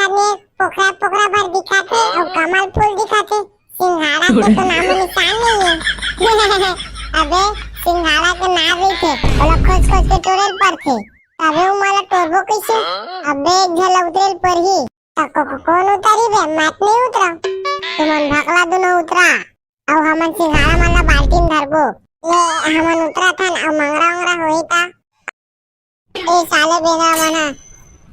दिखाने पोखरा पोखरा भर दिखाते और कमल फूल दिखाते, सिंघाड़ा का तो नाम निशान नहीं है। अबे सिंघाड़ा के नाम ही थे, वो लोग खोज खोज के टोरेल पर थे। अबे वो माला टोरबो कैसे? अबे एक झल उतरेल पर ही कौन उतरी बे? मत नहीं उतरा, तुमन भकला दोनों उतरा और हमन सिंघाड़ा माला बाल्टीन धरबो। ले हमन उतरा था और मंगरा मंगरा होई था। ए साले बेना मना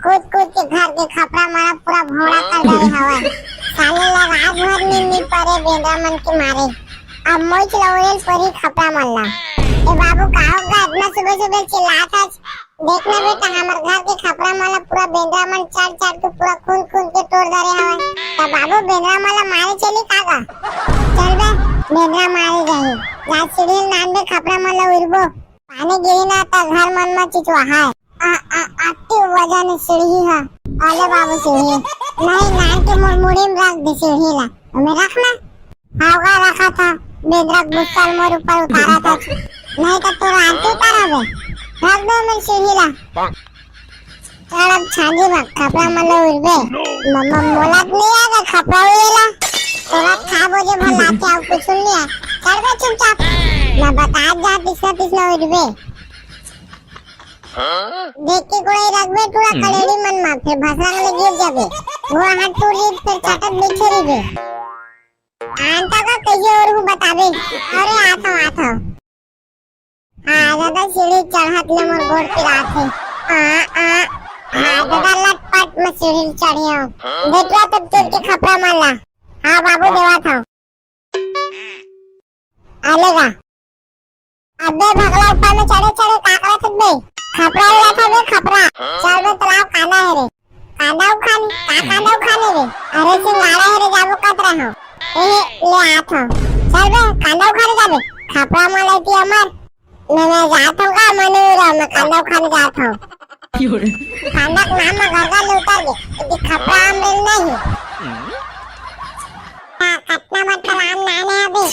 कूद कूद के घर के खपरा मारा पूरा भोड़ा कर गए हवा। साले ला रात भर नींद नहीं पड़े बेंद्रा मन के मारे। अब मोच लौरेल पर ही खपरा मल्ला। ए बाबू कहाँ होगा इतना सुबह सुबह चिल्लाता? देखना बेटा हमारे घर के खपरा माला पूरा बेंद्रा मन चाट चाट के पूरा खून खून के तोड़ दे हवा। तो बाबू बेंद्रा माला मारे चली कागा? चल बे बेंद्रा मारे जाए। जा सीढ़ी नाम बे खपरा माला उड़बो। पानी गिरी ना ता घर मन में चिचवा है। आती वजन सीढ़ी है। अरे बाबू सीढ़ी नहीं नान के मुड़मुड़ी में रख दे सीढ़ी ला। हमें रखना हावगा रखा था बेंद्रा गुस्साल मोर ऊपर उतारा था। नहीं तो तोरा आंटी उतारा बे रख दो मैं सीढ़ी ला। चल अब छांजी भाग खपरा माला उड़बे। मम्मा मोला नहीं आएगा खपरा उड़ेला। तोरा खा बोझे भर लाते आओ कुछ सुन लिया। चल बे चुपचाप ना बता जा तिसना तिसना उड़बे। देख के कोई रखबे टूरा कलेड़ी मन मा फिर भसरा ले गिर जाबे। वो हाथ टूटी फिर चाटत बिछरी बे। आंटा का कहिए और हूँ बताबे। अरे आता दादा सीढ़ी चढ़त ले मोर गोड़ पिरात है। दादा लटपट में सीढ़ी चढ़ियो। देखला तब चोर के खपरा मारला। हाँ बाबू देवा था। आलेगा अबे भगला ऊपर में चढ़े चढ़े काकड़ा तक बे खपरा हुआ था बे खपरा। चल बे तालाब कांदा है रे कांदा उखान का कांदा उखाने रे। अरे सिंघाड़ा है रे जाबो कतरा हो ए ले आत हो। चल बे कांदा उखाने जाबे खपरा माला थी अमर मैं जात हूँ का मनूरा मैं कांदा उखाने जात हूँ। कांदा का नाम में घर ले उतार दे ये खपरा मिल नहीं। कतना मत नाम नाने अबे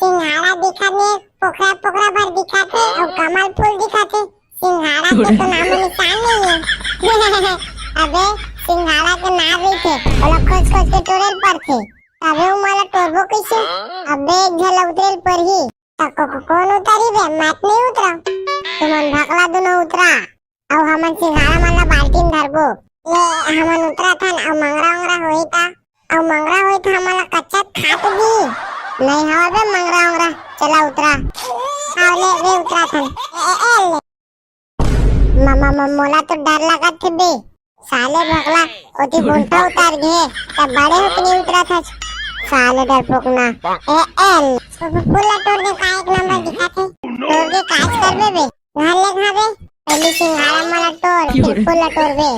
सिंघाड़ा दिखाने पोखरा पोखरा भर दिखाते और कमल फूल दिखाते, सिंघाड़ा का तो नाम निशान नहीं है। अबे सिंघाड़ा के नाम ही थे, वो लोग खोज खोज के टोरेल पर थे। अबे वो माला टोरबो कैसे? अबे एक झल उतरेल पर ही कौन उतरी बे? मत नहीं उतरा, तुमन भकला दोनों उतरा और हमन सिंघाड़ा माला बाल्टीन धरबो। ले हमन उतरा था और मंगरा मंगरा होई था और मंगरा होई था हमारा कच्चा खात भी नहीं हवा बे मंगरा मंगरा। चला उतरा आओ ले उतरा था। मामा मोला तो डर लगा थे बे साले भगला ओती बुंटा उतार गए तब बड़े होके नहीं उतरा था साले डरपोक ना। फुला तोड़ दे का एक नंबर दिखाते तोड़ के काज कर बे घर ले खा बे पहले सिंघाड़ा माला तोड़ फिर फुला तोड़ बे।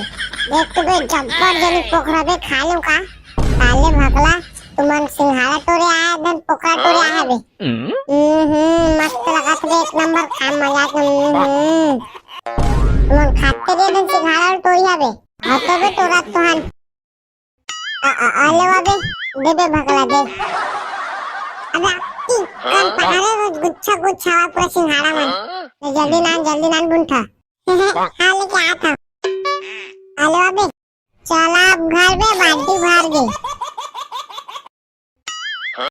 देख तो बे जब्बर जनी पोखरा बे खा लूं का साले भगला तुमन सिंघाड़ा तोड़े आया धन पोखरा तोड़े आया बे। मस्त लगा थे एक नंबर खा मजा तुमन खाते रे धन सिंघाड़ा तोड़िया बे हाथों बे तोड़ा तुहन आले वाबे दे बे भगला दे। अबे कल पहाड़े गुच्छा गुच्छा पूरा सिंघाड़ा मन जल्दी नान बुंठा हाँ लेके आता आले वाबे चला अब घर बे बाल्टी भर गई।